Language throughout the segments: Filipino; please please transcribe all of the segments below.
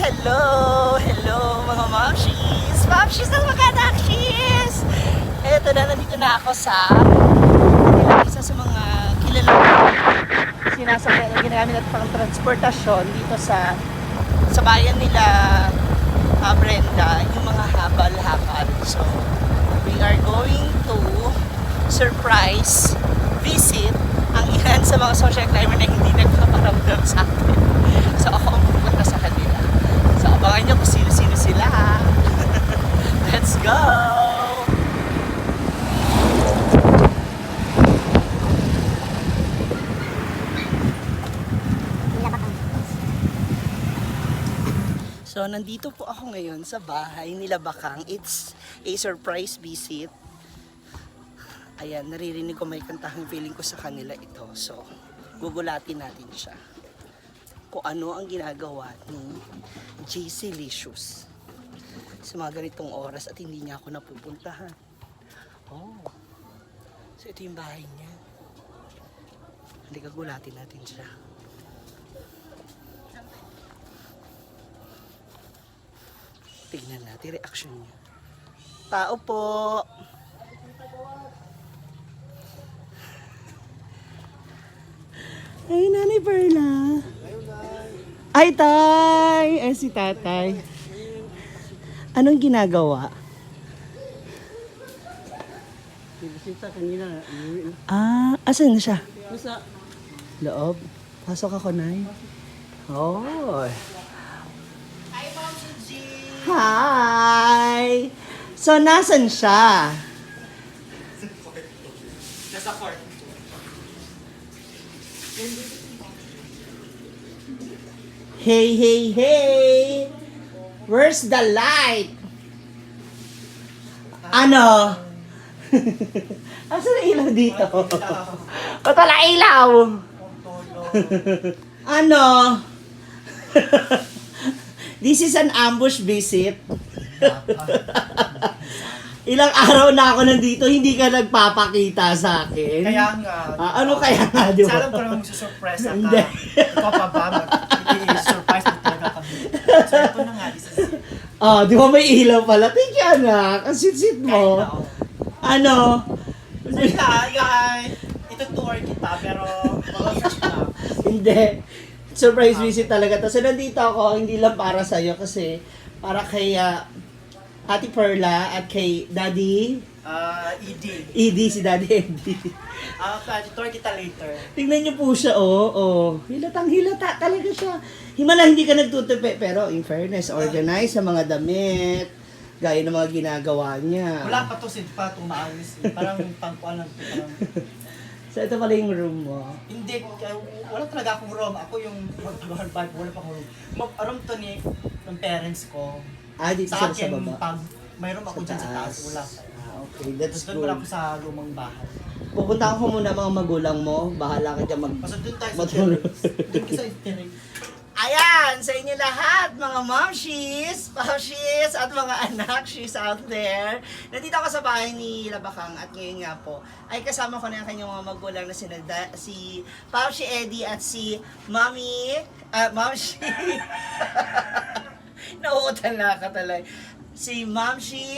Hello! Hello mga mamshis! Mamshis at mga nakshis! Eto na, nandito na ako sa isa sa mga kilala sinasakyan na ginagamit at pang transportasyon dito sa bayan nila Brenda, yung mga habal-habal. So, we are going to surprise visit ang ilan sa mga social climber na hindi nagpaparamdam sa akin. So, ako ang pupunta sa kanila. So, abangan nyo kung sino-sino sila. Let's go! So, nandito po ako ngayon sa bahay nila Bakang. It's a surprise visit. Ayan, naririnig ko may kantahang feeling ko sa kanila ito. So, gugulatin natin siya. Kung ano ang ginagawa ni JC Licious sa mga ganitong oras at hindi niya ako napupuntahan. Oh, so ito yung bahay niya. Halika, gulatin natin siya. Tignan natin reaction niya. Tao po! Ay, Nanay Perla! Ay, Tay! Ay, si Tatay. Anong ginagawa? Bisita kanina. Ah, asan na siya? Nasa Loob. Pasok ako, Nay. Oh. Hi! So, nasan siya? nasa court. Hey, hey, hey! Where's the light? Ano? Asan na ilaw dito? Ba't wala ilaw? Ano? This is an ambush visit. Ilang araw na ako nandito, hindi ka nagpapakita sa akin. Kaya nga. Ano kaya nga, di ba? Sana ko naman magsusurprise ka. Hindi. Ikaw pa ba? I-surprise mo talaga kami. So ito na nga. This is it. Di ba may ilaw pala? Thank you, anak. Ang sit-sit mo. Kahit na, oh. Ano? Guys, ito tour kita pero mag-search na. Hindi. Surprise visit talaga to. So, nandito ako, hindi lang para sa'yo kasi para kay Ate Perla at kay Daddy ED. Edie, si Daddy Eddie. Tour kita later. Tingnan niyo po siya, oh. Hilatang hilata talaga siya. Himala, hindi ka nagtutupi, pero in fairness, organize sa mga damit, gaya ng mga ginagawa niya. Wala pa to, Sid pa itong maayos. Parang pangkuan lang to. Parang, So, ito pala yung room mo. hindi, wala talaga akong room. Ako yung wala pa akong room. Room to ni ng parents ko. Dito Sa sila sa akin, baba. pag mayroon ako dyan sa taas, wala. Okay, that's Doon wala good. ako sa lumang bahay. Pupunta ko muna mga magulang mo. Bahala ka dyan Basta doon tayo sa matulog. terrace. Doon sa terrace. Ayan, sa inyo lahat, mga momshies, papshies, at mga anak-shies out there. Nandito ako sa bahay ni Labakang at ngayon nga po, ay kasama ko na ang kanyang mga magulang na si Papshi Eddie at si Mommy, Momshi. Nauutan na ka talaga. Si Momshi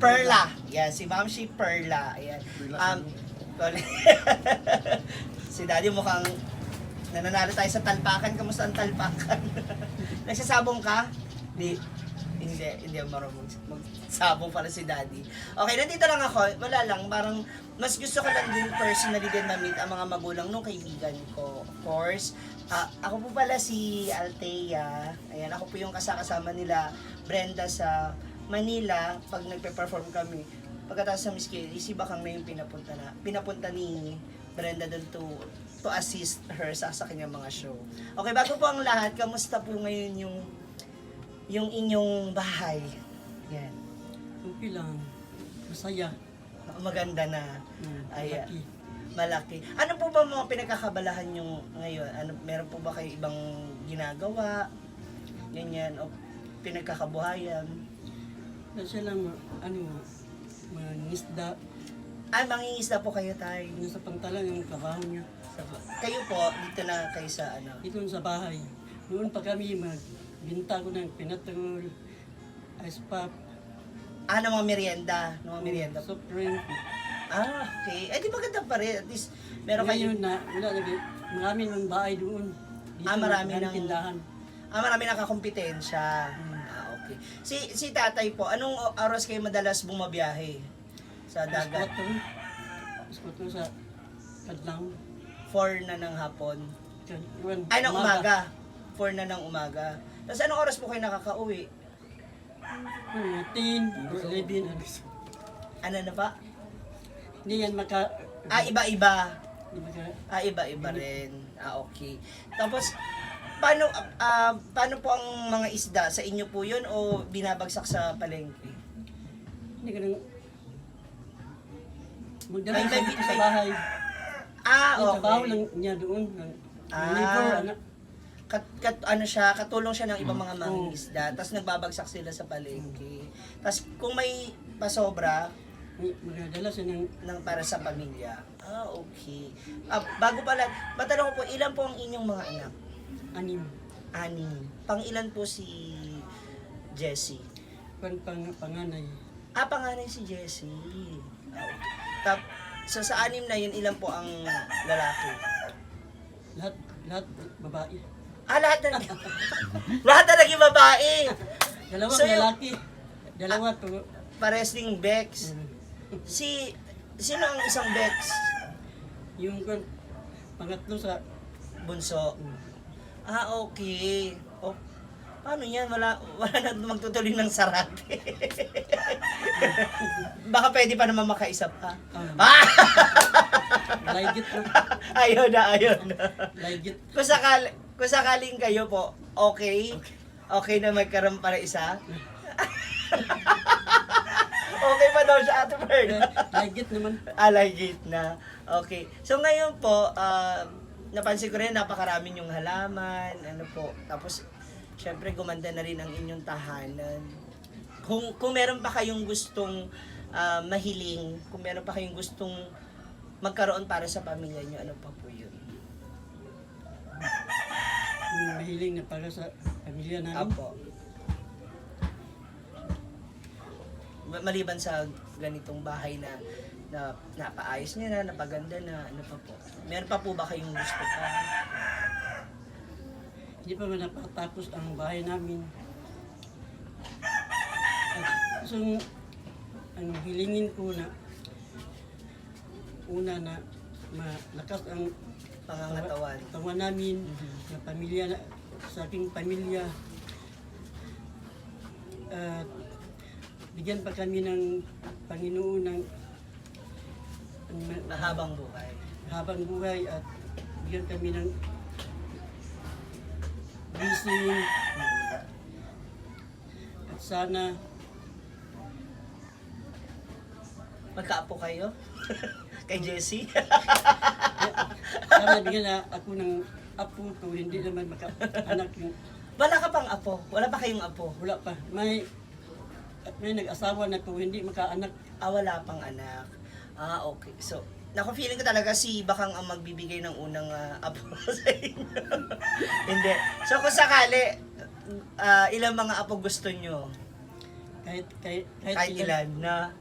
Perla. Yan, si Momshi Perla. Ayan. Si Daddy mukhang nananalo tayo sa talpakan. Kamusta ang talpakan? Nagsasabong ka? Hindi ako marunong magsabong para si Daddy. Okay, nandito lang ako. Wala lang, parang mas gusto ko lang din personally din ma-meet ang mga magulang nung kaibigan ko. Of course, ako po pala si Althea. Ayan, ako po yung kasama nila Brenda sa Manila pag nagpe-perform kami. Pagkatapos sa Miss Kelly, si Bakang na yung pinapunta ni Brenda doon to assist her sa kanyang mga show. Okay, bago po ang lahat, kamusta po ngayon yung inyong bahay? Yan. Okay lang. Masaya. Maganda na. Ayan. Malaki. Ano po ba mga pinagkakabalahan nyo ngayon? Meron po ba kayo ibang ginagawa? Ganyan. O pinagkakabuhayan? Kasi lang, mga isda. Mangingisda po kayo, tay. Yung sa pantalan, yung trabaho niya. Kayo po, dito na kayo sa Dito sa bahay. Noon pa kami binta ko ng pinatol, ice pop, Ng mga merienda. Ng mga merienda. soft drink. Okay. Eh, di maganda pa rin. At least, meron kayo. Ngayon na, wala lagi, marami ng bahay doon. Marami ng ng- tindahan. Marami nakakompetensya. Okay. Si tatay po, anong oras kayo madalas bumabiyahe sa dagat? Iskwato sa Kadlang. 4 na ng hapon. Yun, Ay, ng umaga. 4 na ng umaga. Tapos anong oras po kayo nakakauwi? 10 or 11. Ano na pa? Hindi yan maka... Iba-iba. Hindi maka... Iba-iba rin. Okay. Tapos, paano po ang mga isda? Sa inyo po yun o binabagsak sa palengke? Hindi ka nang... Magdala Ay, sa may- dito sa bahay. Yung trabaho Okay. lang niya doon. Ng Ah. neighbor, anak. Katulong siya ng ibang mga mangingisda. Tapos nagbabagsak sila sa palengke. Tapos kung may pasobra, Magdala siya ng para sa pamilya. Okay. Bago pala, matanong ko po, ilan po ang inyong mga anak? 6. 6. Pang-ilan po si Jessie? Panganay. Panganay si Jessie. So sa 6 na yun, ilan po ang lalaki? Lahat babae. Lahat na lahat na naging babae. Dalawang So, yung- lalaki. Dalawa to. Pares ding Bex. Sino ang isang Bex? Yung pangatlo sa Bunso. Okay. Paano yan? Wala na magtutuloy ng sarate. Baka pwede pa naman makaisa pa. Laygit na. Ayaw na. Laygit. Kung sakaling kayo po, okay na magkaroon para isa? Okay pa daw siya, Ate Perla. Laygit naman. Alay na. Okay. So ngayon po, napansin ko rin napakarami yung halaman, ano po. Tapos, syempre gumanda na rin ang inyong tahanan. Kung meron pa kayong gustong mahiling, kung meron pa kayong gustong magkaroon para sa pamilya nyo, ano pa po yun? Yung mahiling na para sa pamilya namin. Apo. Maliban sa ganitong bahay na napaayos niya na, napaganda na, ano pa po? Meron pa po ba kayong gusto pa? Hindi pa man napatapos ang bahay namin. At so, hilingin ko na una na malakas ang Pangangatawan. tawa namin, na pamilya, sa aking pamilya. At bigyan pa kami ng Panginoon ng Mahabang buhay. habang buhay at bigyan kami ng blessing. At sana Magkaapo kayo? Kay Jessie? sana bigyan na ako ng apo ko, hindi naman maka-anak yung Wala ka pang apo? Wala pa kayong apo? wala pa. May nag-asawa na ko, hindi maka-anak. Wala pang anak. Okay. So, feeling ko talaga si Bakang ang magbibigay ng unang apo sa inyo. Hindi. So, kung sakali, ilang mga apo gusto nyo? Kahit Ilan na?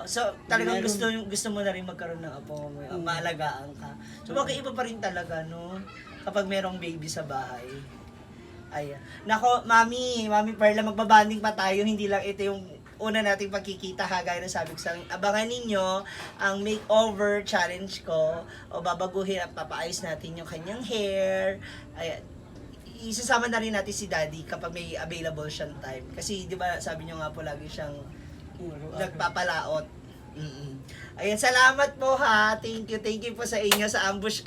So, talagang Meron. gusto mo na rin magkaroon ng apo, maalagaan ka. So, magkaiba pa rin talaga, no? Kapag merong baby sa bahay. Ayan. Nako, Mami Perla, magbabanding pa tayo. Hindi lang ito yung una nating pagkikita, kagaya na sabi ko sa akin. Abangan ninyo ang makeover challenge ko. O babaguhin at papaayos natin yung kanyang hair. Ayan. Isasama na rin natin si Daddy kapag may available siyang time. Kasi, di ba, sabi nyo nga po lagi siyang nagpapalaot. Ayan, salamat po ha. Thank you po sa inyo sa ambush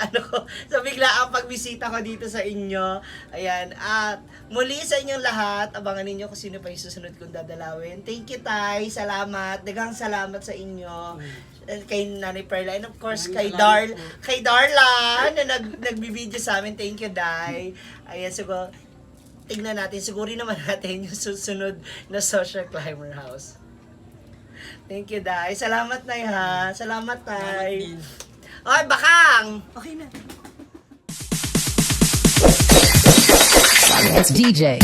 sa biglaang pagbisita ko dito sa inyo. Ayan, at muli sa inyong lahat, abangan ninyo kung sino pa yung susunod kong dadalawin. Thank you, Tay. Salamat. Daghang salamat sa inyo. Kay Nanay Perla, and of course kay Darla na nagbibideo sa amin. Thank you, Day. Ayan, siguro tignan natin, siguro naman natin yung susunod na Social Climber House. Thank you, Day. Salamat, Nay, ha. Salamat, Tay. Okay, Bakang. Okay na. It's DJ.